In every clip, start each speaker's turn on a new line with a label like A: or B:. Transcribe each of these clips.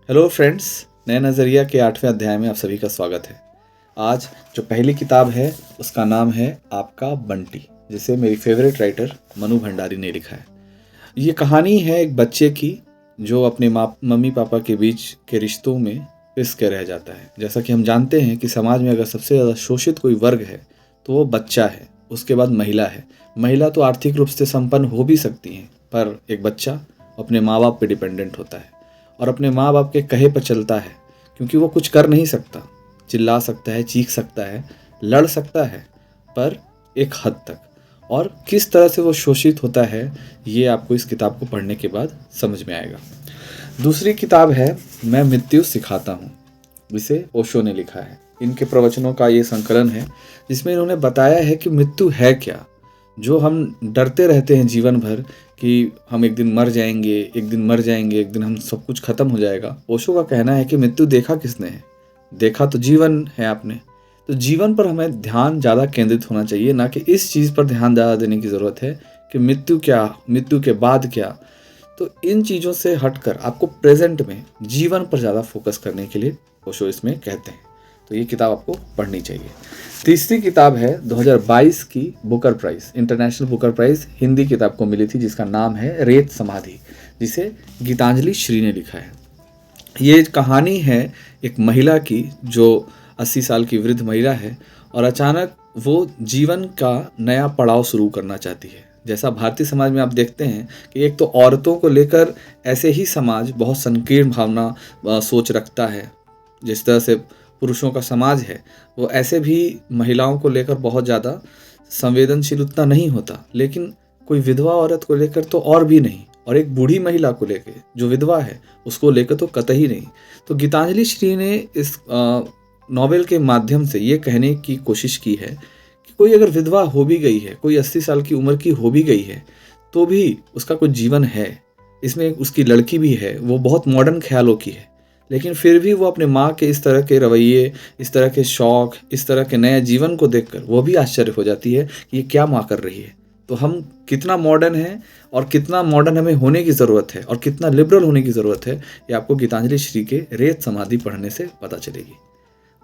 A: Hello friends, नए नज़रिया के 8वें अध्याय में आप सभी का स्वागत है। आज जो पहली किताब है उसका नाम है आपका बंटी, जिसे मेरी फेवरेट राइटर मनु भंडारी ने लिखा है। ये कहानी है एक बच्चे की जो अपने मम्मी पापा के बीच के रिश्तों में पिस के रह जाता है। जैसा कि हम जानते हैं कि समाज में अगर सबसे ज़्यादा शोषित कोई वर्ग है तो वो बच्चा है, उसके बाद महिला है। महिला तो आर्थिक रूप से संपन्न हो भी सकती हैं, पर एक बच्चा अपने माँ बाप पे डिपेंडेंट होता है और अपने माँ बाप के कहे पर चलता है, क्योंकि वो कुछ कर नहीं सकता। चिल्ला सकता है, चीख सकता है, लड़ सकता है, पर एक हद तक। और किस तरह से वो शोषित होता है ये आपको इस किताब को पढ़ने के बाद समझ में आएगा। दूसरी किताब है मैं मृत्यु सिखाता हूँ, जिसे ओशो ने लिखा है। इनके प्रवचनों का ये संकलन है जिसमें इन्होंने बताया है कि मृत्यु है क्या। जो हम डरते रहते हैं जीवन भर कि हम एक दिन मर जाएंगे, एक दिन मर जाएंगे, एक दिन हम सब कुछ खत्म हो जाएगा। ओशो का कहना है कि मृत्यु देखा किसने है? देखा तो जीवन है आपने। तो जीवन पर हमें ध्यान ज़्यादा केंद्रित होना चाहिए, ना कि इस चीज़ पर ध्यान ज़्यादा देने की ज़रूरत है कि मृत्यु क्या, मृत्यु के बाद क्या। तो इन चीज़ों से हटकर आपको प्रेजेंट में जीवन पर ज़्यादा फोकस करने के लिए ओशो इसमें कहते हैं। तो ये किताब आपको पढ़नी चाहिए। तीसरी किताब है 2022 की Booker prize, international Booker prize Hindi किताब को मिली थी, जिसका नाम है रेत समाधि, जिसे गीतांजलि श्री ने लिखा है। ये कहानी है एक महिला की जो 80 साल की वृद्ध महिला है और अचानक वो जीवन का नया पड़ाव शुरू करना चाहती है। जैसा भारतीय समाज में आप देखते हैं कि एक तो औरतों को लेकर ऐसे ही समाज बहुत संकीर्ण भावना सोच रखता है। जिस तरह से पुरुषों का समाज है वो ऐसे भी महिलाओं को लेकर बहुत ज़्यादा संवेदनशील उतना नहीं होता, लेकिन कोई विधवा औरत को लेकर तो और भी नहीं, और एक बूढ़ी महिला को लेकर जो विधवा है उसको लेकर तो कतई नहीं। तो गीतांजलि श्री ने इस नॉवेल के माध्यम से ये कहने की कोशिश की है कि कोई अगर विधवा हो भी गई है, कोई 80 साल की उम्र की हो भी गई है, तो भी उसका कुछ जीवन है। इसमें उसकी लड़की भी है, वो बहुत मॉडर्न ख्यालों की है, लेकिन फिर भी वो अपने माँ के इस तरह के रवैये, इस तरह के शौक़, इस तरह के नए जीवन को देखकर वो भी आश्चर्य हो जाती है कि ये क्या माँ कर रही है। तो हम कितना मॉडर्न हैं और कितना मॉडर्न हमें होने की ज़रूरत है और कितना लिबरल होने की ज़रूरत है, ये आपको गीतांजलि श्री के रेत समाधि पढ़ने से पता चलेगी।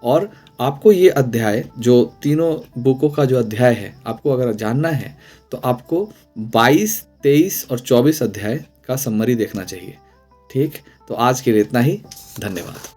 A: और आपको ये अध्याय, जो तीनों बुकों का जो अध्याय है, आपको अगर जानना है तो आपको 22, 23 और 24 अध्याय का समरी देखना चाहिए। ठीक, तो आज के लिए इतना ही। धन्यवाद।